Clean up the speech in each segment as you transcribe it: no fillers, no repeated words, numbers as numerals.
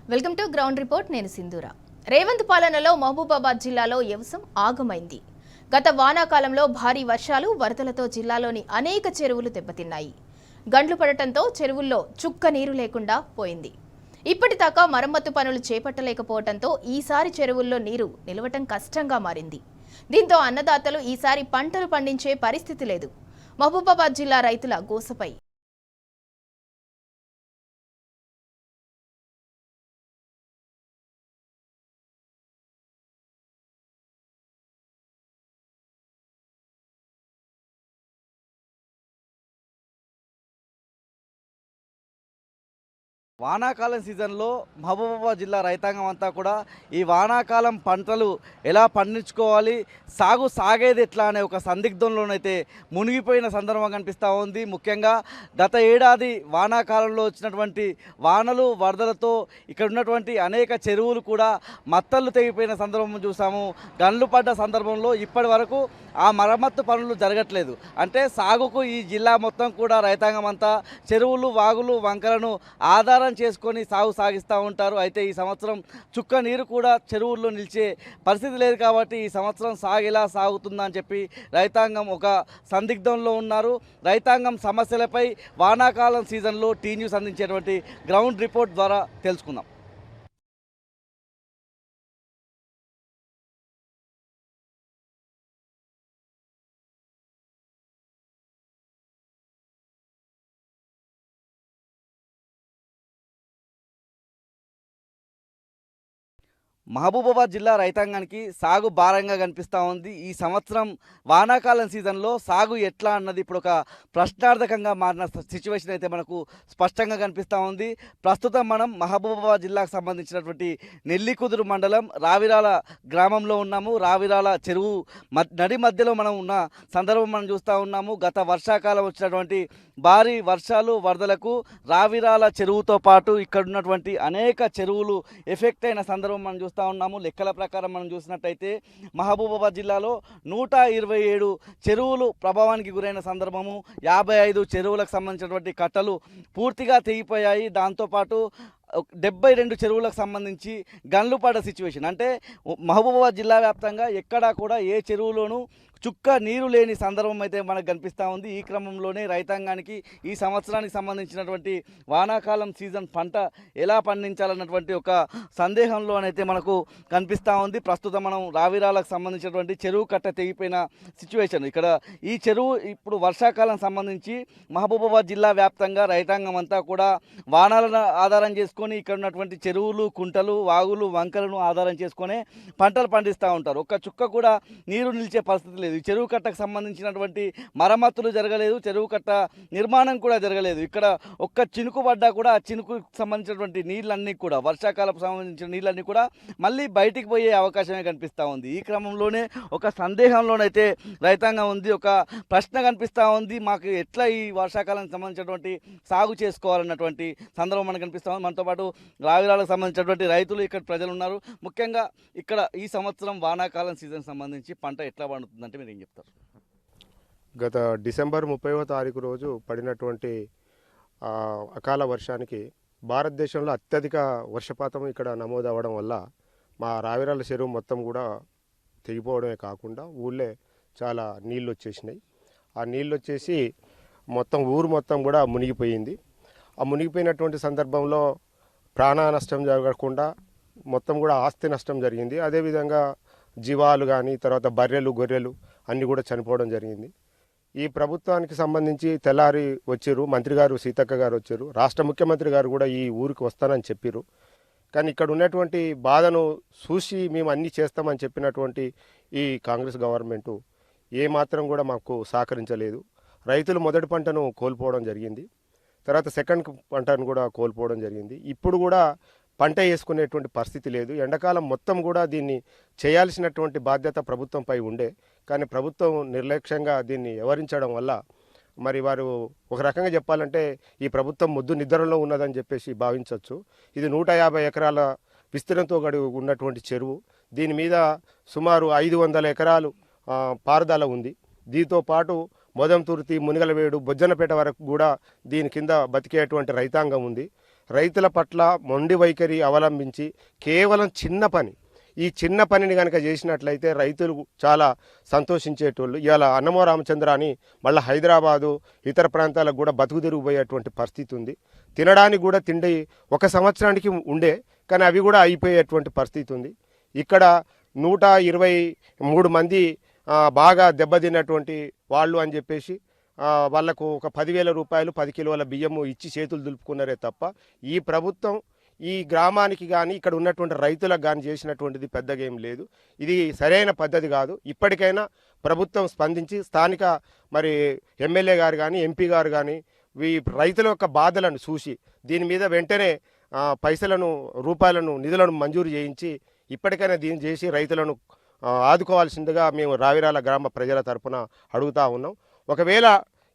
Welcome to ground report. నేను సింధూర. రేవంత్ పాలనలో మహబూబాబాద్ జిల్లాలో వ్యవసాయం ఆగమైంది. గత వానాకాలంలో భారీ వర్షాలు వరదలతో జిల్లాలోని అనేక చెరువులు దెబ్బతిన్నాయి. గండ్లు పడటంతో చెరువుల్లో చుక్క నీరు లేకుండా పోయింది. ఇప్పటిదాకా మరమ్మతు పనులు చేపట్టలేకపోవడంతో ఈసారి చెరువుల్లో నీరు నిలవటం కష్టంగా మారింది. దీంతో అన్నదాతలు ఈసారి పంటలు పండించే పరిస్థితి లేదు. మహబూబాబాద్ జిల్లా రైతుల గోసపై వానాకాలం సీజన్లో మహబూబాబాద్ జిల్లా రైతాంగం అంతా కూడా ఈ వానాకాలం పంటలు ఎలా పండించుకోవాలి, సాగేది ఎట్లా అనే ఒక సందిగ్ధంలోనైతే మునిగిపోయిన సందర్భం కనిపిస్తూ ఉంది. ముఖ్యంగా గత ఏడాది వానాకాలంలో వచ్చినటువంటి వానలు వరదలతో ఇక్కడ ఉన్నటువంటి అనేక చెరువులు కూడా మత్తళ్ళు తెగిపోయిన సందర్భం చూసాము. గన్లు పడ్డ సందర్భంలో ఇప్పటి వరకు ఆ మరమ్మత్తు పనులు జరగట్లేదు. అంటే సాగుకు ఈ జిల్లా మొత్తం కూడా రైతాంగం అంతా చెరువులు, వాగులు, వంకలను ఆధారం చేసుకొని సాగిస్తూ ఉంటారు. అయితే ఈ సంవత్సరం చుక్క నీరు కూడా చెరువుల్లో నిలిచే పరిస్థితి లేదు కాబట్టి ఈ సంవత్సరం ఎలా సాగుతుందని చెప్పి రైతాంగం ఒక సందిగ్ధంలో ఉన్నారు. రైతాంగం సమస్యలపై వానాకాలం సీజన్లో టీ న్యూస్ అందించేటువంటి గ్రౌండ్ రిపోర్ట్ ద్వారా తెలుసుకుందాం. మహబూబాబాద్ జిల్లా రైతాంగానికి సాగు భారంగా కనిపిస్తూ ఉంది. ఈ సంవత్సరం వానాకాలం సీజన్లో సాగు ఎట్లా అన్నది ఇప్పుడు ఒక ప్రశ్నార్థకంగా మారిన సిచ్యువేషన్ అయితే మనకు స్పష్టంగా కనిపిస్తూ ఉంది. ప్రస్తుతం మనం మహబూబాబాద్ జిల్లాకు సంబంధించినటువంటి నెల్లికుదురు మండలం రావిరాల గ్రామంలో ఉన్నాము. రావిరాల చెరువు నడి మధ్యలో మనం ఉన్న సందర్భం మనం చూస్తూ ఉన్నాము. గత వర్షాకాలం వచ్చినటువంటి భారీ వర్షాలు వరదలకు రావిరాల చెరువుతో పాటు ఇక్కడ ఉన్నటువంటి అనేక చెరువులు ఎఫెక్ట్ అయిన సందర్భం మనం చూస్తూ ఉన్నాము. లెక్కల ప్రకారం మనం చూసినట్టయితే మహబూబాబాద్ జిల్లాలో 127 చెరువులు ప్రభావానికి గురైన సందర్భము. 55 చెరువులకు సంబంధించినటువంటి కట్టలు పూర్తిగా తెగిపోయాయి. దాంతోపాటు 72 చెరువులకు సంబంధించి గన్లు పడ్డ సిచ్యువేషన్. అంటే మహబూబాబాద్ జిల్లా వ్యాప్తంగా ఎక్కడా కూడా ఏ చెరువులోనూ చుక్క నీరు లేని సందర్భం అయితే మనకు కనిపిస్తూ ఉంది. ఈ క్రమంలోనే రైతాంగానికి ఈ సంవత్సరానికి సంబంధించినటువంటి వానాకాలం సీజన్ పంట ఎలా పండించాలన్నటువంటి ఒక సందేహంలోనైతే మనకు కనిపిస్తూ ఉంది. ప్రస్తుతం మనం రావిరాలకు సంబంధించినటువంటి చెరువు కట్ట తెగిపోయిన సిచ్యువేషన్. ఇక్కడ ఈ చెరువు ఇప్పుడు వర్షాకాలం సంబంధించి మహబూబాబాద్ జిల్లా వ్యాప్తంగా రైతాంగం అంతా కూడా వానాలను ఆధారం చేసుకొని ఇక్కడ ఉన్నటువంటి చెరువులు, కుంటలు, వాగులు, వంకలను ఆధారం చేసుకొని పంటలు పండిస్తూ ఉంటారు. ఒక్క చుక్క కూడా నీరు నిలిచే పరిస్థితి లేదు. ఈ చెరువు కట్టకు సంబంధించినటువంటి మరమ్మతులు జరగలేదు, చెరువు కట్ట నిర్మాణం కూడా జరగలేదు. ఇక్కడ ఒక్క చినుకు పడ్డా కూడా ఆ చినుకు సంబంధించినటువంటి నీళ్ళన్నీ కూడా వర్షాకాలకు సంబంధించిన నీళ్ళన్నీ కూడా మళ్ళీ బయటికి పోయే అవకాశమే కనిపిస్తూ ఉంది. ఈ క్రమంలోనే ఒక సందేహంలోనైతే రైతాంగం ఉంది, ఒక ప్రశ్న కనిపిస్తూ ఉంది. మాకు ఎట్లా ఈ వర్షాకాలానికి సంబంధించినటువంటి సాగు చేసుకోవాలన్నటువంటి సందర్భం మనకు కనిపిస్తూ ఉంది. మనతో పాటు రావిరాలకు సంబంధించినటువంటి రైతులు ఇక్కడ ప్రజలు ఉన్నారు. ముఖ్యంగా ఇక్కడ ఈ సంవత్సరం వానాకాలం సీజన్ సంబంధించి పంట ఎట్లా పండుతుందంటే మీరు ఏం చెప్తారు? గత డిసెంబర్ 30వ తారీఖు రోజు పడినటువంటి అకాల వర్షానికి భారతదేశంలో అత్యధిక వర్షపాతం ఇక్కడ నమోదవ్వడం వల్ల మా రావిరాల చెరువు మొత్తం కూడా తెగిపోవడమే కాకుండా ఊళ్ళే చాలా నీళ్ళు వచ్చేసినాయి. ఆ నీళ్ళు వచ్చేసి మొత్తం ఊరు మొత్తం కూడా మునిగిపోయింది. ఆ మునిగిపోయినటువంటి సందర్భంలో ప్రాణ నష్టం జరగకుండా మొత్తం కూడా ఆస్తి నష్టం జరిగింది. అదేవిధంగా జీవాలు కానీ తర్వాత బర్రెలు, గొర్రెలు అన్నీ కూడా చనిపోవడం జరిగింది. ఈ ప్రభుత్వానికి సంబంధించి తెల్లారి వచ్చారు, మంత్రి గారు సీతక్క గారు వచ్చారు, రాష్ట్ర ముఖ్యమంత్రి గారు కూడా ఈ ఊరికి వస్తానని చెప్పారు. కానీ ఇక్కడ ఉన్నటువంటి బాధను చూసి మేము అన్నీ చేస్తామని చెప్పినటువంటి ఈ కాంగ్రెస్ గవర్నమెంటు ఏమాత్రం కూడా మాకు సహకరించలేదు. రైతులు మొదటి పంటను కోల్పోవడం జరిగింది, తర్వాత సెకండ్ పంటను కూడా కోల్పోవడం జరిగింది. ఇప్పుడు కూడా పంట వేసుకునేటువంటి పరిస్థితి లేదు. ఎండాకాలం మొత్తం కూడా దీన్ని చేయాల్సినటువంటి బాధ్యత ప్రభుత్వంపై ఉండే, కానీ ప్రభుత్వం నిర్లక్ష్యంగా దీన్ని వ్యవహరించడం వల్ల మరి వారు ఒక రకంగా చెప్పాలంటే ఈ ప్రభుత్వం ముద్దు నిద్రలో ఉన్నదని చెప్పేసి భావించవచ్చు. ఇది 150 ఎకరాల విస్తీర్ణంతో ఉన్నటువంటి చెరువు. దీని మీద సుమారు 500 ఎకరాలు పారుదల ఉంది. దీంతో పాటు మొదంతుర్తి, మునిగలవేడు, బొజ్జనపేట వరకు కూడా దీని కింద బతికేటువంటి రైతాంగం ఉంది. రైతుల పట్ల మొండి వైఖరి అవలంబించి కేవలం చిన్న పని, ఈ చిన్న పనిని కనుక చేసినట్లయితే రైతులు చాలా సంతోషించేటోళ్ళు. ఇవాళ అన్నమో రామచంద్ర అని మళ్ళీ హైదరాబాదు ఇతర ప్రాంతాలకు కూడా బతుకు తిరిగిపోయేటువంటి పరిస్థితి ఉంది. తినడానికి కూడా తిండి ఒక సంవత్సరానికి ఉండే, కానీ అవి కూడా అయిపోయేటువంటి పరిస్థితి ఉంది. ఇక్కడ 123 మంది బాగా దెబ్బతిన్నటువంటి వాళ్ళు అని చెప్పేసి వాళ్లకు ఒక 10,000 రూపాయలు 10 కిలోల బియ్యము ఇచ్చి చేతులు దులుపుకున్నారే తప్ప ఈ ప్రభుత్వం ఈ గ్రామానికి కానీ ఇక్కడ ఉన్నటువంటి రైతులకు కానీ చేసినటువంటిది పెద్దగా ఏం లేదు. ఇది సరైన పద్ధతి కాదు. ఇప్పటికైనా ప్రభుత్వం స్పందించి స్థానిక మరి ఎమ్మెల్యే గారు కానీ ఎంపీ గారు కానీ ఈ రైతుల యొక్క బాధలను చూసి దీని మీద వెంటనే రూపాయలను నిధులను మంజూరు చేయించి ఇప్పటికైనా దీన్ని చేసి రైతులను ఆదుకోవాల్సిందిగా మేము రావిరాల గ్రామ ప్రజల తరపున అడుగుతా ఉన్నాం. ఒకవేళ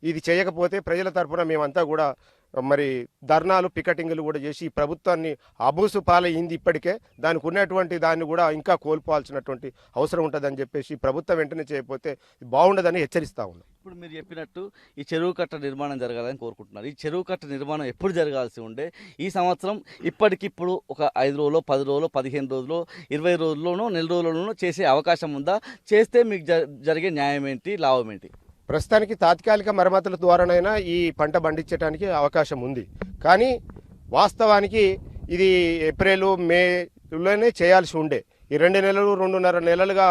ఇది చేయకపోతే ప్రజల తరపున మేమంతా కూడా మరి ధర్నాలు పికెటింగ్లు కూడా చేసి ఈ ప్రభుత్వాన్ని అబూసు పాలైంది. ఇప్పటికే దానికి ఉన్నటువంటి దాన్ని కూడా ఇంకా కోల్పోవాల్సినటువంటి అవసరం ఉంటుందని చెప్పేసి ప్రభుత్వం వెంటనే చేయకపోతే బాగుండదని హెచ్చరిస్తా ఉన్నాం. ఇప్పుడు మీరు చెప్పినట్టు ఈ చెరువు కట్ట నిర్మాణం జరగాలని కోరుకుంటున్నారు. ఈ చెరువు కట్ట నిర్మాణం ఎప్పుడు జరగాల్సి ఉండే? ఈ సంవత్సరం ఇప్పటికిప్పుడు ఒక 5 రోజులు 10 రోజులు 15 రోజులు 20 రోజుల్లోనూ నెల రోజుల్లోనూ చేసే అవకాశం ఉందా? చేస్తే మీకు జరిగే న్యాయం ఏంటి, లాభం ఏంటి? ప్రస్తుతానికి తాత్కాలిక మరమ్మతుల ద్వారానైనా ఈ పంట పండించడానికి అవకాశం ఉంది. కానీ వాస్తవానికి ఇది ఏప్రిల్ మేలోనే చేయాల్సి ఉండే. ఈ 2 నెలలు 2.5 నెలలుగా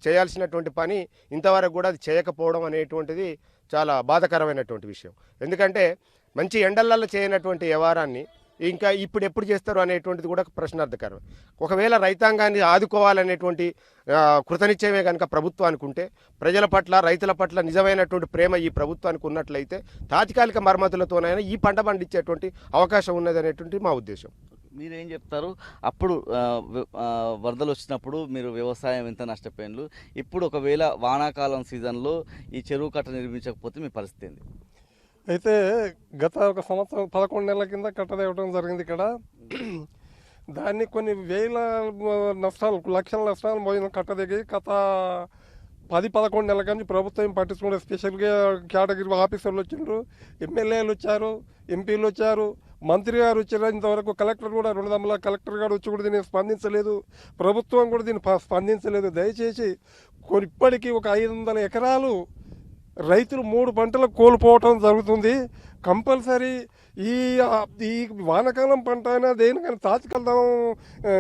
చేయాల్సినటువంటి పని ఇంతవరకు కూడా అది చేయకపోవడం అనేటువంటిది చాలా బాధాకరమైనటువంటి విషయం. ఎందుకంటే మంచి ఎండలలో చేయనటువంటి వ్యవహారాన్ని ఇంకా ఇప్పుడు ఎప్పుడు చేస్తారు అనేటువంటిది కూడా ప్రశ్నార్థకరం. ఒకవేళ రైతాంగాన్ని ఆదుకోవాలనేటువంటి కృతనిశ్చయమే కనుక ప్రభుత్వానికి ఉంటే, ప్రజల పట్ల రైతుల పట్ల నిజమైనటువంటి ప్రేమ ఈ ప్రభుత్వానికి ఉన్నట్లయితే తాత్కాలిక మరమ్మతులతోనైనా ఈ పంట పండించేటువంటి అవకాశం ఉన్నదనేటువంటి మా ఉద్దేశం. మీరేం చెప్తారు? అప్పుడు వరదలు వచ్చినప్పుడు మీరు వ్యవసాయం ఎంత నష్టపోయినారు, ఇప్పుడు ఒకవేళ వానాకాలం సీజన్లో ఈ చెరువు కట్ట నిర్మించకపోతే మీ పరిస్థితి ఏంది? అయితే గత ఒక సంవత్సరం 11 నెలల కింద కట్టదేవడం జరిగింది ఇక్కడ. దాన్ని కొన్ని వేల నష్టాలు, లక్షల నష్టాలు పోయిన కట్టదిగి గత 10-11 నెలల కానీ ప్రభుత్వం పట్టించుకుంటే స్పెషల్గా కేటగిరీ ఆఫీసర్లు వచ్చిండ్రు, ఎమ్మెల్యేలు వచ్చారు, ఎంపీలు వచ్చారు, మంత్రి గారు వచ్చారు. ఇంతవరకు కలెక్టర్ కూడా 2 కలెక్టర్ గారు వచ్చి కూడా దీన్ని స్పందించలేదు, ప్రభుత్వం కూడా దీన్ని స్పందించలేదు. దయచేసి ఇప్పటికీ ఒక 500 ఎకరాలు రైతులు 3 పంటలు కోల్పోవటం జరుగుతుంది. కంపల్సరీ ఈ వానాకాలం పంట అయినా దేనికైనా తాత్కాలిక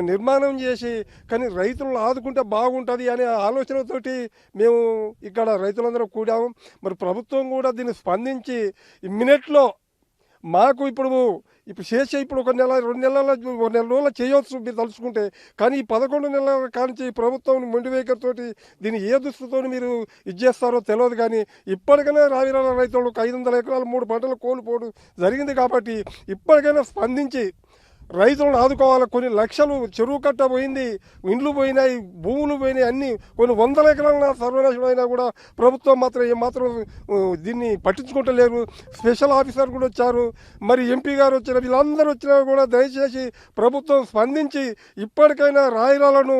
నిర్మాణం చేసి కానీ రైతులను ఆదుకుంటే బాగుంటుంది అనే ఆలోచనతోటి మేము ఇక్కడ రైతులందరూ కూడాము. మరి ప్రభుత్వం కూడా దీన్ని స్పందించి ఇమ్మీడియట్లో మాకు ఇప్పుడు చేసే ఇప్పుడు 1 నెల 2 నెలల రోజులు చేయవచ్చు మీరు తలుచుకుంటే. కానీ ఈ 11 నెలల కానించి ప్రభుత్వం మొండి వైఖరితోటి దీన్ని ఏ దృష్టితో మీరు చేస్తారో తెలియదు. కానీ ఇప్పటికైనా రావిరాల రైతులు 500 ఎకరాలు 3 పంటలు కోల్పోవడం జరిగింది. కాబట్టి ఇప్పటికైనా స్పందించి రైతులను ఆదుకోవాలి. కొన్ని లక్షలు చెరువు కట్ట పోయింది, ఇండ్లు పోయినాయి, భూములు పోయినాయి, అన్నీ కొన్ని 100 ఎకరాల సర్వనాశనం అయినా కూడా ప్రభుత్వం మాత్రం ఏమాత్రం దీన్ని పట్టించుకుంటలేరు. స్పెషల్ ఆఫీసర్ కూడా వచ్చారు, మరి ఎంపీ గారు వచ్చారు, వీళ్ళందరూ వచ్చినా కూడా దయచేసి ప్రభుత్వం స్పందించి ఇప్పటికైనా రాయిరాలను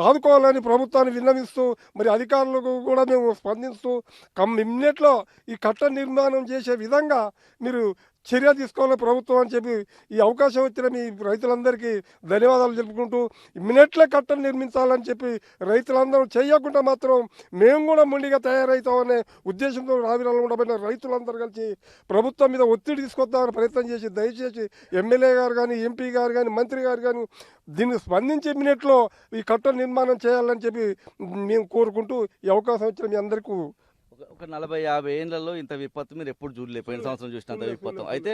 ఆదుకోవాలని ప్రభుత్వాన్ని విన్నవిస్తూ మరి అధికారులకు కూడా మేము స్పందిస్తూ ఇమ్మీడియట్లో ఈ కట్ట నిర్మాణం చేసే విధంగా మీరు చర్య తీసుకోవాలి ప్రభుత్వం అని చెప్పి ఈ అవకాశం వచ్చిన మీ రైతులందరికీ ధన్యవాదాలు తెలుపుకుంటూ ఇమ్మీడియట్లే కట్టలు నిర్మించాలని చెప్పి రైతులందరూ చేయకుండా మాత్రం మేము కూడా మొండిగా తయారవుతామనే ఉద్దేశంతో రావిరాలు ఉండబడిన రైతులందరూ కలిసి ప్రభుత్వం మీద ఒత్తిడి తీసుకొద్దామని ప్రయత్నం చేసి దయచేసి ఎమ్మెల్యే గారు కానీ ఎంపీ గారు కానీ మంత్రి గారు కానీ దీన్ని స్పందించి ఇమ్మీడియట్లో ఈ కట్టలు నిర్మాణం చేయాలని చెప్పి మేము కోరుకుంటూ ఈ అవకాశం వచ్చిన మీ అందరికీ ఒక 40-50 ఏళ్లలో ఇంత విపత్తు మీరు ఎప్పుడు చూడలేదు. పోయిన సంవత్సరం చూసినంత విపత్తు. అయితే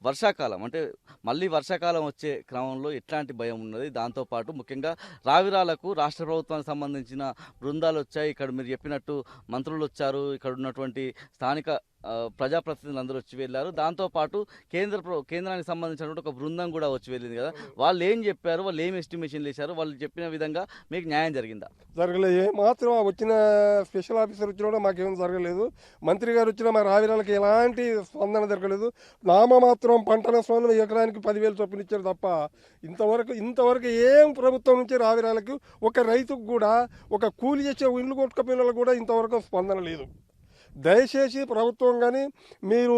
వర్షాకాలం అంటే మళ్ళీ వర్షాకాలం వచ్చే క్రమంలో ఎట్లాంటి భయం ఉన్నది? దాంతోపాటు ముఖ్యంగా రావిరాలకు రాష్ట్ర ప్రభుత్వానికి సంబంధించిన బృందాలు వచ్చాయి. ఇక్కడ మీరు చెప్పినట్టు మంత్రులు వచ్చారు, ఇక్కడ ఉన్నటువంటి స్థానిక ప్రజాప్రతినిధులు అందరూ వచ్చి వెళ్ళారు. దాంతోపాటు కేంద్రానికి సంబంధించినటువంటి ఒక బృందం కూడా వచ్చి వెళ్ళింది కదా. వాళ్ళు ఏం చెప్పారు, వాళ్ళు ఏం ఎస్టిమేషన్ వేశారు, వాళ్ళు చెప్పిన విధంగా మీకు న్యాయం జరిగిందా? జరగలేదు. ఏమాత్రం వచ్చిన స్పెషల్ ఆఫీసర్ వచ్చినా కూడా మాకేం జరగలేదు. మంత్రి గారు వచ్చినా మా రావిరాలకి ఎలాంటి స్పందన జరగలేదు. నామమాత్రం పంట నష్టం ఎకరానికి 10,000 చొప్పున ఇచ్చారు తప్ప ఇంతవరకు ఏం ప్రభుత్వం నుంచి రావిరాలకు ఒక రైతుకు కూడా ఒక కూలి చేసే ఇల్లు కొట్టుకుపోయిన కూడా ఇంతవరకు స్పందన లేదు. దయచేసి ప్రభుత్వం కానీ మీరు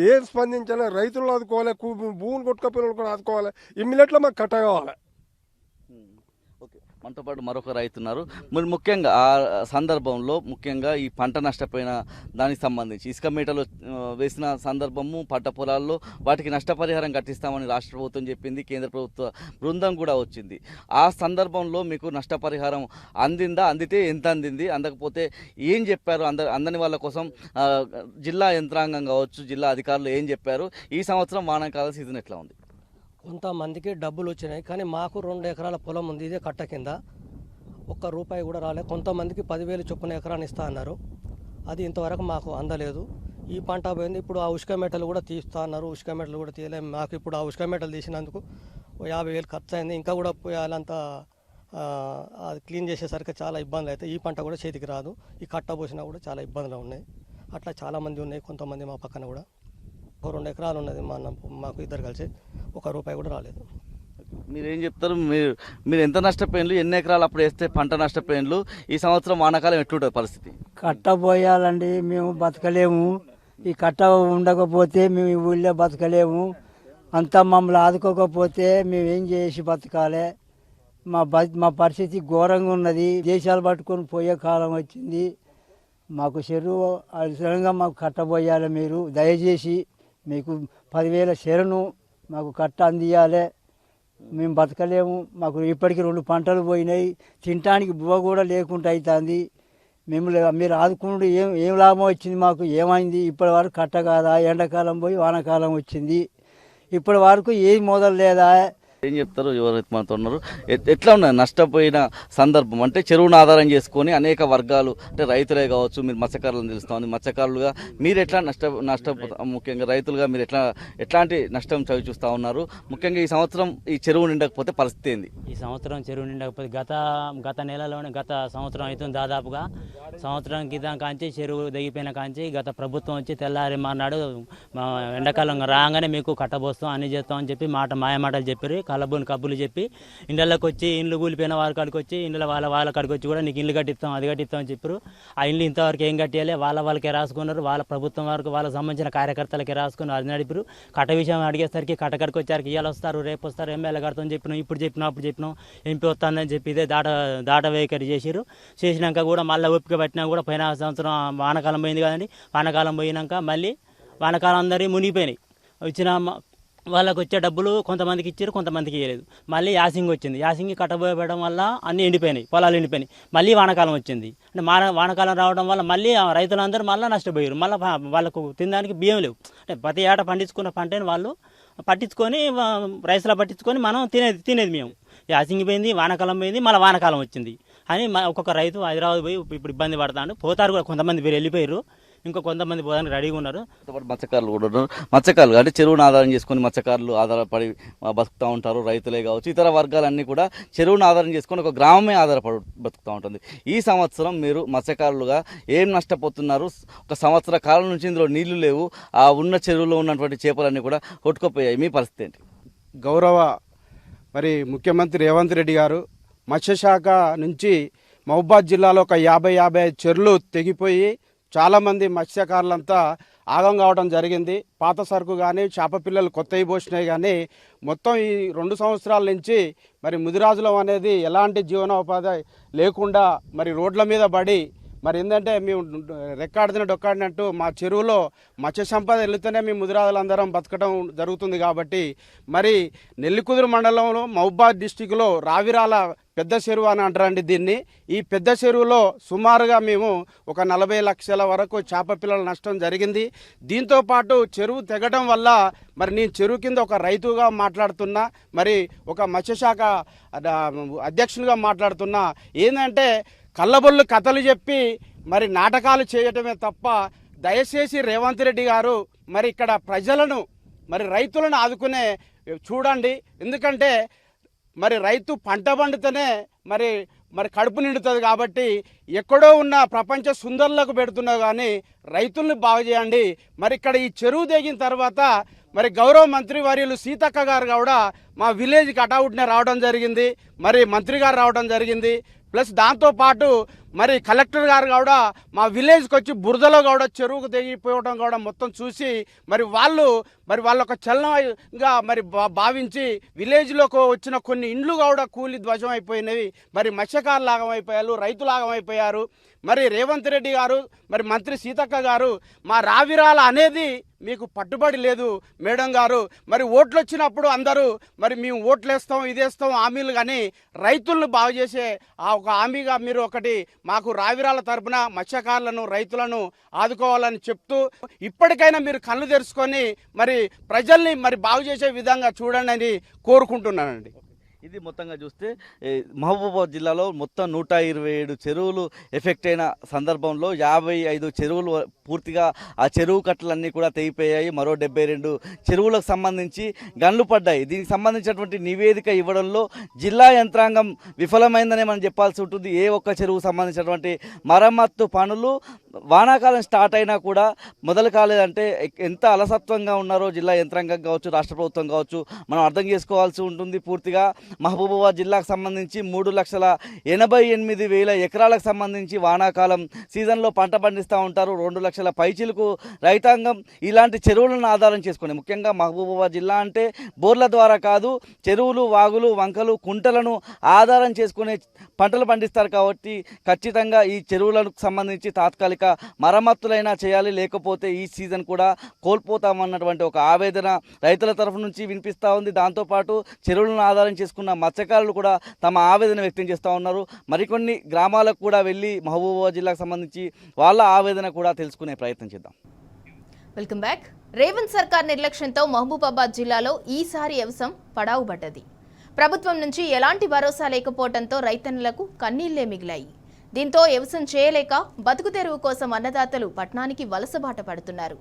ఏది స్పందించాలి, రైతులను ఆదుకోవాలి, భూములు కొట్టుకపోయిన కూడా ఆదుకోవాలి, ఇమ్మీడియట్గా మాకు కట్ట కావాలి. ఓకే, మనతో పాటు మరొక రైతున్నారు. మీరు ముఖ్యంగా ఆ సందర్భంలో ముఖ్యంగా ఈ పంట నష్టపోయిన దానికి సంబంధించి ఇసుక మీటలు వేసిన సందర్భము, పంట పొలాల్లో వాటికి నష్టపరిహారం కట్టిస్తామని రాష్ట్ర ప్రభుత్వం చెప్పింది, కేంద్ర ప్రభుత్వ బృందం కూడా వచ్చింది. ఆ సందర్భంలో మీకు నష్టపరిహారం అందిందా? అందితే ఎంత అందింది? అందకపోతే ఏం చెప్పారు? అందని వాళ్ళ కోసం జిల్లా యంత్రాంగం కావచ్చు, జిల్లా అధికారులు ఏం చెప్పారు? ఈ సంవత్సరం వానాకాల సీజన్ ఎట్లా ఉంది? కొంతమందికి డబ్బులు వచ్చినాయి, కానీ మాకు 2 ఎకరాల పొలం ఉంది, ఇదే కట్ట కింద. ఒక్క రూపాయి కూడా రాలేదు. కొంతమందికి 10,000 చొప్పున ఎకరాన్ని ఇస్తా అన్నారు, అది ఇంతవరకు మాకు అందలేదు. ఈ పంట పోయింది. ఇప్పుడు ఆ ఉష్క మెటలు కూడా తీస్తా అన్నారు, ఉష్క మెటలు కూడా తీయలేదు మాకు. ఇప్పుడు ఆ ఉష్క మెటలు తీసినందుకు 50,000 ఖర్చు అయింది. ఇంకా కూడా పోయాలంతా అది క్లీన్ చేసేసరికి చాలా ఇబ్బందులు అవుతాయి. ఈ పంట కూడా చేతికి రాదు. ఈ కట్ట పోసినా కూడా చాలా ఇబ్బందులు ఉన్నాయి. అట్లా చాలామంది ఉన్నాయి. కొంతమంది మా పక్కన కూడా 2 ఎకరాలు ఉన్నది మాకు ఇద్దరు కలిసి, 1 రూపాయి కూడా రాలేదు. మీరేం చెప్తారు? మీరు ఎంత నష్టపోయినలు, ఎన్ని ఎకరాలు అప్పుడు వేస్తే పంట నష్టపోయినలు, ఈ సంవత్సరం వానాకాలం ఎట్లుంటుంది పరిస్థితి? కట్ట పోయాలండి, మేము బతకలేము. ఈ కట్ట ఉండకపోతే మేము ఈ ఊళ్ళో బతకలేము. అంతా మమ్మల్ని ఆదుకోకపోతే మేము ఏం చేసి బతకాలి? మా పరిస్థితి ఘోరంగా ఉన్నది. దేశాలు పట్టుకొని పోయే కాలం వచ్చింది. మాకు చెరువు అవసరంగా మాకు కట్టబోయాలి. మీరు దయచేసి మీకు 10,000 చెరును మాకు కట్ట అందియాలి. మేము బతకలేము. మాకు ఇప్పటికి 2 పంటలు పోయినాయి, తినటానికి బువ్వ కూడా లేకుండా అవుతుంది. మీరు ఆదుకుంటూ ఏం లాభం వచ్చింది? మాకు ఏమైంది? ఇప్పటి వరకు కట్ట కాదా? ఎండాకాలం పోయి వానాకాలం వచ్చింది, ఇప్పటి వరకు ఏం మొదలు లేదా? ఏం చెప్తారు? ఎవరైతే మనతో ఉన్నారు, ఎట్లా ఉన్నది నష్టపోయిన సందర్భం? అంటే చెరువును ఆధారం చేసుకొని అనేక వర్గాలు, అంటే రైతులే కావచ్చు, మీరు మత్స్యకారులను తెలుస్తుంది, మత్స్యకారులుగా మీరు ఎట్లా ముఖ్యంగా రైతులుగా మీరు ఎట్లాంటి నష్టం చవి చూస్తూ ఉన్నారు? ముఖ్యంగా ఈ సంవత్సరం ఈ చెరువు నిండకపోతే పరిస్థితి ఏంది? ఈ సంవత్సరం చెరువు నిండకపోతే గత నెలలోనే, గత సంవత్సరం అవుతుంది దాదాపుగా. సంవత్సరం క్రితం కాంచి చెరువు దిగిపోయిన కాంచి గత ప్రభుత్వం వచ్చి తెల్లారి మానాడు ఎండాకాలం రాగానే మీకు కట్టబోస్తాం, అన్ని చేస్తాం అని చెప్పి మాయమాటలు చెప్పారు. కబ్బులు చెప్పి ఇండ్లకి వచ్చి, ఇండ్లు కూలిపోయిన వాళ్ళ కాడికి వచ్చి, ఇండ్ల వాళ్ళ కాడికి వచ్చి కూడా నీకు ఇల్లు కట్టిస్తాం, అది కట్టిస్తాం అని చెప్పారు. ఆ ఇల్లు ఇంతవరకు ఏం కట్టియాలి? వాళ్ళకే రాసుకున్నారు. వాళ్ళ ప్రభుత్వం వరకు వాళ్ళకి సంబంధించిన కార్యకర్తలకి రాసుకుని అది నడిపారు. కట్ట విషయం అడిగేసరికి కట్టకడికి వచ్చారికి ఇవాళ వస్తారు, రేపు వస్తారు, ఎమ్మెల్యే కడతామని చెప్పినాం, అప్పుడు చెప్పినాం, ఎంపీ వస్తుందని చెప్పి ఇదే దాట వైఖరి చేసినాక కూడా మళ్ళీ ఓపిక పట్టినా కూడా పోయిన సంవత్సరం వానకాలం పోయింది కదండి. వానకాలం పోయినాక మళ్ళీ వానకాలం అందరికీ మునిగిపోయినాయి. వచ్చిన వాళ్ళకి వచ్చే డబ్బులు కొంతమందికి ఇచ్చారు, కొంతమందికి ఇవ్వలేదు. మళ్ళీ యాసింగ్ వచ్చింది. యాసింగ్ కట్టబోయడం వల్ల అన్నీ ఎండిపోయినాయి, పొలాలు ఎండిపోయినాయి. మళ్ళీ వానకాలం వచ్చింది. అంటే వానకాలం రావడం వల్ల మళ్ళీ రైతులందరూ మళ్ళీ నష్టపోయారు. మళ్ళీ వాళ్ళకు తినడానికి బియ్యం లేవు. అంటే ప్రతి ఏట పండించుకున్న పంటని వాళ్ళు పట్టించుకొని, రైతులా పట్టించుకొని మనం తినేది మేము. యాసింగ్ పోయింది, వానకాలం పోయింది, మళ్ళీ వానకాలం వచ్చింది అని ఒక్కొక్క రైతు హైదరాబాద్ పోయి ఇప్పుడు ఇబ్బంది పడతాడు. పోతారు కూడా, కొంతమంది మీరు వెళ్ళిపోయారు, ఇంకా కొంతమంది పోదానికి రెడీగా ఉన్నారు. మత్స్యకారులు కూడా ఉన్నారు. మత్స్యకారులు అంటే చెరువును ఆధారం చేసుకొని మత్స్యకారులు ఆధారపడి బతుకుతూ ఉంటారు. రైతులే కావచ్చు, ఇతర వర్గాలన్నీ కూడా చెరువును ఆధారం చేసుకొని ఒక గ్రామమే ఆధారపడి బతుకుతూ ఉంటుంది. ఈ సంవత్సరం మీరు మత్స్యకారులుగా ఏం నష్టపోతున్నారు? ఒక సంవత్సర కాలం నుంచి ఇందులో నీళ్లు లేవు, ఆ ఉన్న చెరువులో ఉన్నటువంటి చేపలన్నీ కూడా కొట్టుకుపోయాయి. మీ పరిస్థితి ఏంటి? గౌరవ ముఖ్యమంత్రి రేవంత్ రెడ్డి గారు మత్స్యశాఖ నుంచి మహబూబాద్ జిల్లాలో ఒక 50 చెరువులు తెగిపోయి చాలామంది మత్స్యకారులంతా ఆగం కావడం జరిగింది. పాత సరుకు కానీ చేప పిల్లలు కొత్తవి పోసినాయి కానీ మొత్తం ఈ 2 సంవత్సరాల నుంచి ముదిరాజులం అనేది ఎలాంటి జీవనోపాధి లేకుండా రోడ్ల మీద పడి ఏంటంటే మేము డొక్కాడినట్టు మా చెరువులో మత్స్య సంపద వెళితేనే మేము ముదిరాజులందరం బతకడం జరుగుతుంది. కాబట్టి నెల్లికుదురు మండలంలో మహబూబాద్ డిస్టిక్లో రావిరాల పెద్ద చెరువు అని అంటారండి దీన్ని. ఈ పెద్ద చెరువులో సుమారుగా మేము ఒక 40 లక్షల వరకు చేప పిల్లల నష్టం జరిగింది. దీంతోపాటు చెరువు తెగడం వల్ల నేను చెరువు కింద ఒక రైతుగా మాట్లాడుతున్నా, ఒక మత్స్యశాఖ అధ్యక్షునిగా మాట్లాడుతున్నా. ఏంటంటే కళ్ళబొల్లు కథలు చెప్పి నాటకాలు చేయటమే తప్ప దయచేసి రేవంత్ రెడ్డి గారు ఇక్కడ ప్రజలను రైతులను ఆదుకునే చూడండి. ఎందుకంటే రైతు పంట పండితేనే కడుపు నిండుతుంది. కాబట్టి ఎక్కడో ఉన్న ప్రపంచ సుందరులకు పెడుతున్నా కానీ రైతుల్ని బాగు చేయండి. ఇక్కడ ఈ చెరువు దిగిన తర్వాత గౌరవ మంత్రి వర్యులు సీతక్క గారు కూడా మా విలేజ్కి అటౌట్నే రావడం జరిగింది. మంత్రి గారు రావడం జరిగింది. ప్లస్ దాంతోపాటు మరి కలెక్టర్ గారు కూడా మా విలేజ్కి వచ్చి బురదలో కూడా చెరువుకు తెగిపోవడం కూడా మొత్తం చూసి మరి వాళ్ళ ఒక చలనంగా మరి భావించి విలేజ్లోకి వచ్చిన కొన్ని ఇండ్లు కూడా కూలి ధ్వజం అయిపోయినవి. మరి మత్స్యకారులు ఆగమైపోయారు, రైతులు ఆగమైపోయారు. మరి రేవంత్ రెడ్డి గారు, మరి మంత్రి సీతక్క గారు, మా రావిరాల అనేది మీకు పట్టుబడి లేదు మేడం గారు. మరి ఓట్లు వచ్చినప్పుడు అందరూ మరి మేము ఓట్లు వేస్తాం, ఇదేస్తాం హామీలు, కానీ రైతులను బాగు చేసే ఆ ఒక హామీగా మీరు ఒకటి మాకు రావిరాల తరపున మత్స్యకారులను, రైతులను ఆదుకోవాలని చెప్తూ ఇప్పటికైనా మీరు కళ్ళు తెరుచుకొని మరి ప్రజల్ని మరి బాగు చేసే విధంగా చూడండి అని కోరుకుంటున్నానండి. ఇది మొత్తంగా చూస్తే మహబూబాబాద్ జిల్లాలో మొత్తం 127 చెరువులు ఎఫెక్ట్ అయిన సందర్భంలో 55 చెరువులు పూర్తిగా ఆ చెరువు కట్టలన్నీ కూడా తెగిపోయాయి. మరో 72 చెరువులకు సంబంధించి గన్లు పడ్డాయి. దీనికి సంబంధించినటువంటి నివేదిక ఇవ్వడంలో జిల్లా యంత్రాంగం విఫలమైందనే మనం చెప్పాల్సి ఉంటుంది. ఏ ఒక్క చెరువుకు సంబంధించినటువంటి మరమ్మత్తు పనులు వానాకాలం స్టార్ట్ అయినా కూడా మొదలు కాలేదంటే ఎంత అలసత్వంగా ఉన్నారో జిల్లా యంత్రాంగం కావచ్చు, రాష్ట్ర ప్రభుత్వం కావచ్చు మనం అర్థం చేసుకోవాల్సి ఉంటుంది. పూర్తిగా మహబూబాబాద్ జిల్లాకు సంబంధించి 3,88,000 ఎకరాలకు సంబంధించి వానాకాలం సీజన్లో పంట పండిస్తూ ఉంటారు. 2 లక్షల పైచిలకు రైతాంగం ఇలాంటి చెరువులను ఆధారం చేసుకుని, ముఖ్యంగా మహబూబాబాద్ జిల్లా అంటే బోర్ల ద్వారా కాదు, చెరువులు, వాగులు, వంకలు, కుంటలను ఆధారం చేసుకునే పంటలు పండిస్తారు. కాబట్టి ఖచ్చితంగా ఈ చెరువులకు సంబంధించి తాత్కాలిక మరమ్మతులైనా చేయాలి, లేకపోతే ఈ సీజన్ కూడా కోల్పోతామన్నటువంటి ఒక ఆవేదన రైతుల తరఫు నుంచి వినిపిస్తూ ఉంది. దాంతోపాటు చెరువులను ఆధారం చేసుకున్న మత్స్యకారులు కూడా తమ ఆవేదన వ్యక్తం చేస్తూ ఉన్నారు. మరికొన్ని గ్రామాలకు కూడా వెళ్ళి మహబూబాబాద్ జిల్లాకు సంబంధించి వాళ్ళ ఆవేదన కూడా తెలుసుకునే ప్రయత్నం చేద్దాం. Welcome back. రేవంత్ సర్కార్ నిర్లక్ష్యంతో మహబూబాబాద్ జిల్లాలో ఈసారి వ్యవసాయం పడావుబడ్డది. ప్రభుత్వం నుంచి ఎలాంటి భరోసా లేకపోవడంతో రైతన్నులకు కన్నీళ్లే మిగిలాయి. దీంతో వ్యవసాయం చేయలేక బతుకు తెరువు కోసం అన్నదాతలు పట్టణానికి వలసబాట పడుతున్నారు.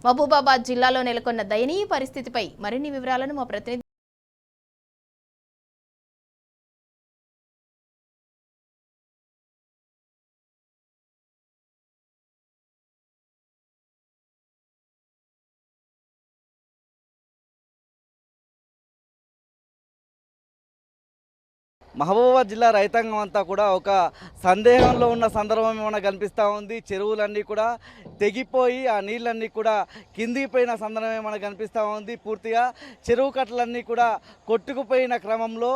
మహబూబాబాద్ జిల్లాలో నెలకొన్న దయనీయ పరిస్థితిపై మరిన్ని వివరాలను మా ప్రతినిధి మహబూబాబాద్ జిల్లా రైతాంగం అంతా కూడా ఒక సందేహంలో ఉన్న సందర్భం మనకు కనిపిస్తూ ఉంది. చెరువులన్నీ కూడా తెగిపోయి ఆ నీళ్ళన్నీ కూడా కిందికి పోయిన సందర్భమే మనకు కనిపిస్తూ ఉంది. పూర్తిగా చెరువు కట్టలన్నీ కూడా కొట్టుకుపోయిన క్రమంలో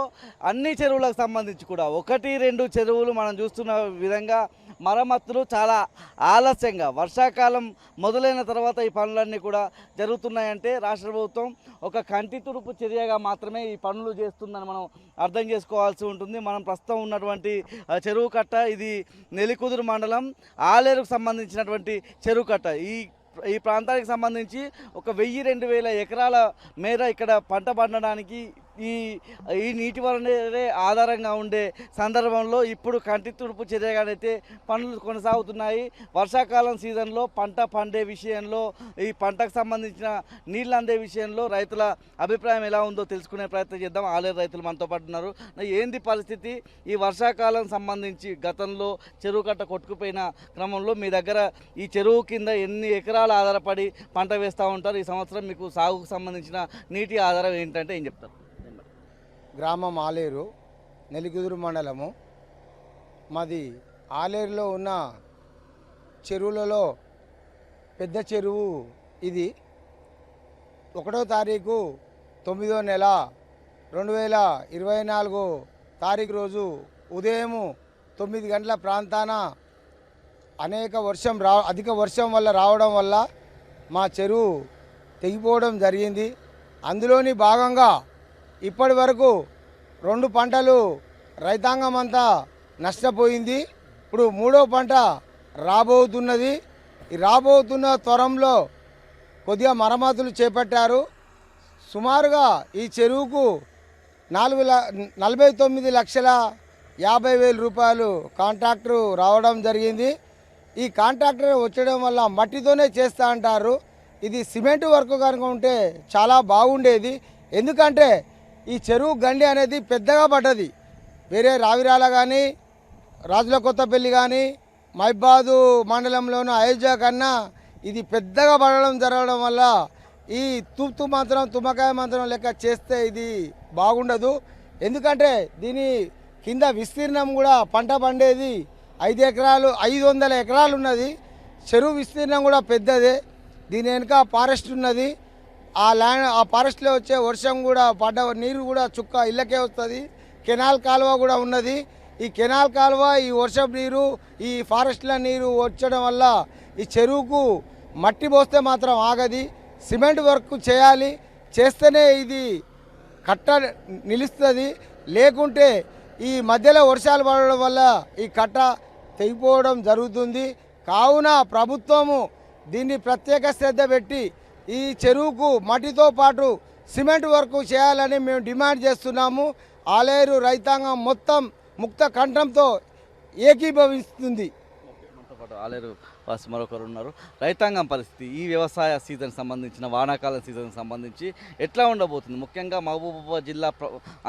అన్ని చెరువులకు సంబంధించి కూడా 1-2 చెరువులు మనం చూస్తున్న విధంగా మరమ్మతులు చాలా ఆలస్యంగా, వర్షాకాలం మొదలైన తర్వాత ఈ పనులన్నీ కూడా జరుగుతున్నాయంటే రాష్ట్ర ప్రభుత్వం ఒక కంటి తుడుపు చర్యగా మాత్రమే ఈ పనులు చేస్తుందని మనం అర్థం చేసుకోవాల్సి ఉంటుంది. మనం ప్రస్తుతం ఉన్నటువంటి చెరువు కట్ట ఇది నెల్లికుదురు మండలం ఆలేరుకు సంబంధించినటువంటి చెరువు కట్ట. ఈ ప్రాంతానికి సంబంధించి ఒక 1000-2000 ఎకరాల మేర ఇక్కడ పంట పండడానికి ఈ నీటి వనరే ఆధారంగా ఉండే సందర్భంలో ఇప్పుడు కంటి తుడుపు చర్యగానైతే పనులు కొనసాగుతున్నాయి. వర్షాకాలం సీజన్లో పంట పండే విషయంలో, ఈ పంటకు సంబంధించిన నీళ్ళు అందే విషయంలో రైతుల అభిప్రాయం ఎలా ఉందో తెలుసుకునే ప్రయత్నం చేద్దాం. ఆలేరు రైతులు మనతో పాటు ఉన్నారు. ఏంది పరిస్థితి? ఈ వర్షాకాలం సంబంధించి గతంలో చెరువు కట్ట కొట్టుకుపోయిన క్రమంలో మీ దగ్గర ఈ చెరువు కింద ఎన్ని ఎకరాలు ఆధారపడి పంట వేస్తూ ఉంటారు? ఈ సంవత్సరం మీకు సాగుకు సంబంధించిన నీటి ఆధారం ఏంటంటే ఏం చెప్తారు? గ్రామం ఆలేరు, నెల్లికుదురు మండలము. మాది ఆలేరులో ఉన్న చెరువులలో పెద్ద చెరువు ఇది. 1వ తారీఖు 9వ నెల 2024 తారీఖు రోజు ఉదయం 9 గంటల ప్రాంతాన అధిక వర్షం వల్ల రావడం వల్ల మా చెరువు తెగిపోవడం జరిగింది. అందులోని భాగంగా ఇప్పటి వరకు 2 పంటలు రైతాంగం అంతా నష్టపోయింది. ఇప్పుడు 3వ పంట రాబోతున్నది. ఈ రాబోతున్న త్వరంలో కొద్దిగా మరమ్మతులు చేపట్టారు. సుమారుగా ఈ చెరువుకు 49,50,000 రూపాయలు కాంట్రాక్టర్ రావడం జరిగింది. ఈ కాంట్రాక్టర్ వచ్చడం వల్ల మట్టితోనే చేస్తా అంటారు. ఇది సిమెంట్ వర్క్ కనుక ఉంటే చాలా బాగుండేది. ఎందుకంటే ఈ చెరువు గండి అనేది పెద్దగా పడ్డది. వేరే రావిరాల కానీ, రాజుల కొత్తపల్లి కానీ, మైబాదు మండలంలోనూ అయోధ్య కన్నా ఇది పెద్దగా పడడం జరగడం వల్ల ఈ తుమ్మకాయ మంత్రం లెక్క చేస్తే ఇది బాగుండదు. ఎందుకంటే దీని కింద విస్తీర్ణం కూడా పంట పండేది 500 ఎకరాలు ఉన్నది. చెరువు విస్తీర్ణం కూడా పెద్దదే. దీని వెనుక ఫారెస్ట్ ఉన్నది. ఆ ఫారెస్ట్లో వచ్చే వర్షం కూడా పడ్డ నీరు కూడా చుక్క ఇళ్ళకే వస్తుంది. కెనాల్ కాలువ కూడా ఉన్నది. ఈ కెనాల్ కాలువ, ఈ వర్షం నీరు, ఈ ఫారెస్ట్ల నీరు వచ్చడం వల్ల ఈ చెరువుకు మట్టి పోస్తే మాత్రం ఆగది. సిమెంట్ వర్క్ చేయాలి. చేస్తేనే ఇది కట్ట నిలుస్తుంది. లేకుంటే ఈ మధ్యలో వర్షాలు పడడం వల్ల ఈ కట్ట తెగిపోవడం జరుగుతుంది. కావున ప్రభుత్వము దీన్ని ప్రత్యేక శ్రద్ధ పెట్టి ఈ చెరువుకు మట్టితో పాటు సిమెంట్ వర్క్ చేయాలని మేము డిమాండ్ చేస్తున్నాము. ఆలేరు రైతాంగం మొత్తం ముక్త కంఠంతో ఏకీభవిస్తుంది. ఆలేరు వాసి మరొకరు ఉన్నారు. రైతాంగం పరిస్థితి ఈ వ్యవసాయ సీజన్ సంబంధించిన వానాకాలం సీజన్ సంబంధించి ఎట్లా ఉండబోతుంది? ముఖ్యంగా మహబూబాబాద్ జిల్లా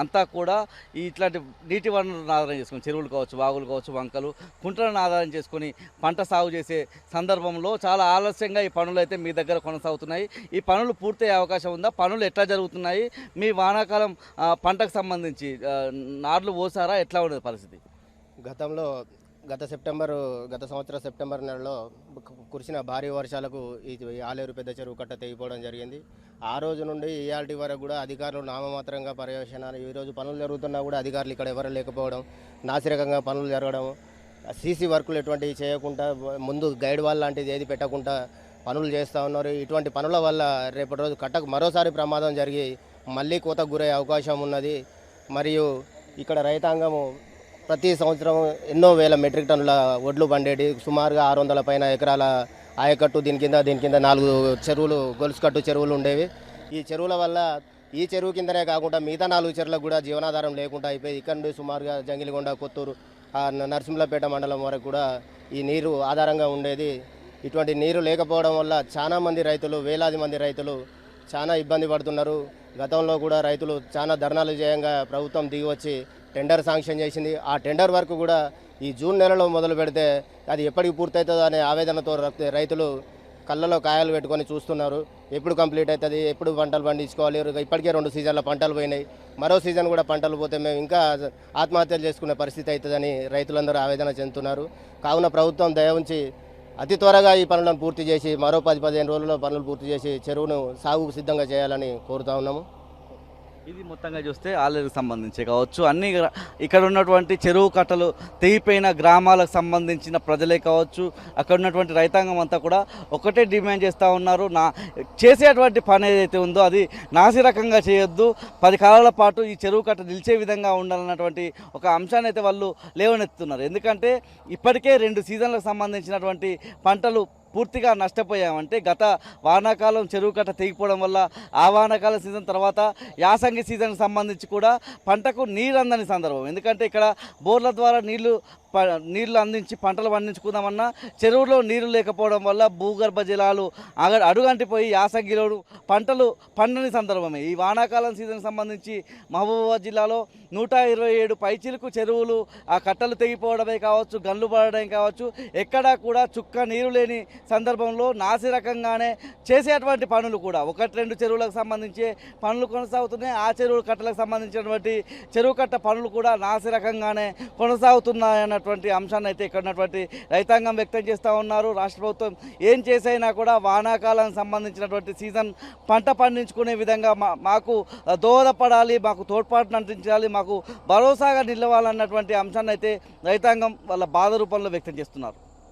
అంతా కూడా ఇట్లాంటి నీటి వనరులను ఆధారం చేసుకొని చెరువులు కావచ్చు, వాగులు కావచ్చు, వంకలు, కుంటలను ఆధారం చేసుకొని పంట సాగు చేసే సందర్భంలో చాలా ఆలస్యంగా ఈ పనులు అయితే మీ దగ్గర కొనసాగుతున్నాయి. ఈ పనులు పూర్తయ్యే అవకాశం ఉందా? పనులు ఎట్లా జరుగుతున్నాయి? మీ వానాకాలం పంటకు సంబంధించి నార్లు పోసారా? ఎట్లా ఉండేది పరిస్థితి? గత సంవత్సరం సెప్టెంబర్ నెలలో కురిసిన భారీ వర్షాలకు ఈ ఆలేరు పెద్ద చెరువు కట్ట తెగిపోవడం జరిగింది. ఆ రోజు నుండి ఇయాల్టి వరకు కూడా అధికారులు నామమాత్రంగా పర్యవేక్షణలు, ఈరోజు పనులు జరుగుతున్నా కూడా అధికారులు ఇక్కడ ఎవరు లేకపోవడం, నాసిరకంగా పనులు జరగడం, సీసీ వర్కులు ఎటువంటివి చేయకుండా ముందు గైడ్ వాల్ లాంటిది ఏది పెట్టకుండా పనులు చేస్తూ ఉన్నారు. ఇటువంటి పనుల వల్ల రేపటి రోజు కట్టకు మరోసారి ప్రమాదం జరిగి మళ్ళీ కోతకు గురయ్యే అవకాశం ఉన్నది. మరియు ఇక్కడ రైతాంగము ప్రతి సంవత్సరం ఎన్నో వేల మెట్రిక్ టన్నుల వడ్లు పండేటి, సుమారుగా 600 పైన ఎకరాల ఆయకట్టు, దీని కింద 4 చెరువులు, గొలుసుకట్టు చెరువులు ఉండేవి. ఈ చెరువుల వల్ల ఈ చెరువు కిందనే కాకుండా మిగతా 4 చెరువులకు కూడా జీవనాధారం లేకుండా అయిపోయి ఇక్కడ నుండి సుమారుగా జంగిలిగొండ, కొత్తూరు, నరసింహులపేట మండలం వరకు కూడా ఈ నీరు ఆధారంగా ఉండేది. ఇటువంటి నీరు లేకపోవడం వల్ల చాలా మంది రైతులు, వేలాది మంది రైతులు చాలా ఇబ్బంది పడుతున్నారు. గతంలో కూడా రైతులు చాలా ధర్నాలు చేయంగా ప్రభుత్వం దిగి వచ్చి టెండర్ శాంక్షన్ చేసింది. ఆ టెండర్ వర్క్ కూడా ఈ జూన్ నెలలో మొదలు పెడితే అది ఎప్పటికి పూర్తవుతుందో అనే ఆవేదనతో రైతులు కళ్ళలో కాయలు పెట్టుకొని చూస్తున్నారు. ఎప్పుడు కంప్లీట్ అవుతుంది, ఎప్పుడు పంటలు పండించుకోవాలి. ఇప్పటికే 2 సీజన్ల పంటలు పోయినాయి. మరో సీజన్ కూడా పంటలు పోతే మేము ఇంకా ఆత్మహత్యలు చేసుకునే పరిస్థితి అవుతుందని రైతులందరూ ఆవేదన చెందుతున్నారు. కావున ప్రభుత్వం దయ ఉంచి అతి త్వరగా ఈ పనులను పూర్తి చేసి మరో 10-15 రోజుల్లో పనులు పూర్తి చేసి చెరువును సాగుకు సిద్ధంగా చేయాలని కోరుతా ఉన్నాము. ఇది మొత్తంగా చూస్తే ఆలేరుకు సంబంధించి కావచ్చు, అన్ని ఇక్కడ ఉన్నటువంటి చెరువు కట్టలు తెగిపోయిన గ్రామాలకు సంబంధించిన ప్రజలే కావచ్చు, అక్కడ ఉన్నటువంటి రైతాంగం అంతా కూడా ఒకటే డిమాండ్ చేస్తూ ఉన్నారు. చేసేటువంటి పని ఏదైతే ఉందో అది నాసిరకంగా చేయొద్దు, 10 కాలాల పాటు ఈ చెరువు కట్ట నిలిచే విధంగా ఉండాలన్నటువంటి ఒక అంశాన్ని అయితే వాళ్ళు లేవనెత్తుతున్నారు. ఎందుకంటే ఇప్పటికే 2 సీజన్లకు సంబంధించినటువంటి పంటలు పూర్తిగా నష్టపోయామంటే గత వానాకాలం చెరువు కట్ట తెగిపోవడం వల్ల ఆ వానాకాలం సీజన్ తర్వాత యాసంగి సీజన్కి సంబంధించి కూడా పంటకు నీరు అందని సందర్భం. ఎందుకంటే ఇక్కడ బోర్ల ద్వారా నీళ్లు అందించి పంటలు పండించుకుందామన్నా చెరువులో నీరు లేకపోవడం వల్ల భూగర్భ జలాలు అడుగంటిపోయి యాసంగిలో పంటలు పండని సందర్భమే. ఈ వానాకాలం సీజన్ సంబంధించి మహబూబాబాద్ జిల్లాలో 127 పైచిలుకు చెరువులు ఆ కట్టలు తెగిపోవడమే కావచ్చు, గన్లు పడడం కావచ్చు, ఎక్కడా కూడా చుక్క నీరు లేని సందర్భంలో నాసిరకంగానే చేసేటువంటి పనులు కూడా 1-2 చెరువులకు సంబంధించి పనులు కొనసాగుతున్నాయి. ఆ చెరువుల కట్టలకు సంబంధించినటువంటి చెరువు కట్ట పనులు కూడా నాసిరకంగానే కొనసాగుతున్నాయన్నటువంటి అంశాన్ని అయితే ఇక్కడ ఉన్నటువంటి రైతాంగం వ్యక్తం చేస్తూ ఉన్నారు. రాష్ట్ర ప్రభుత్వం ఏం చేసైనా కూడా వానాకాలం సంబంధించినటువంటి సీజన్ పంట పండించుకునే విధంగా మాకు దోహదపడాలి, మాకు తోడ్పాటును అందించాలి, మాకు భరోసాగా నిలవాలన్నటువంటి అంశాన్ని అయితే రైతాంగం వాళ్ళ బాధ రూపంలో వ్యక్తం చేస్తున్నారు.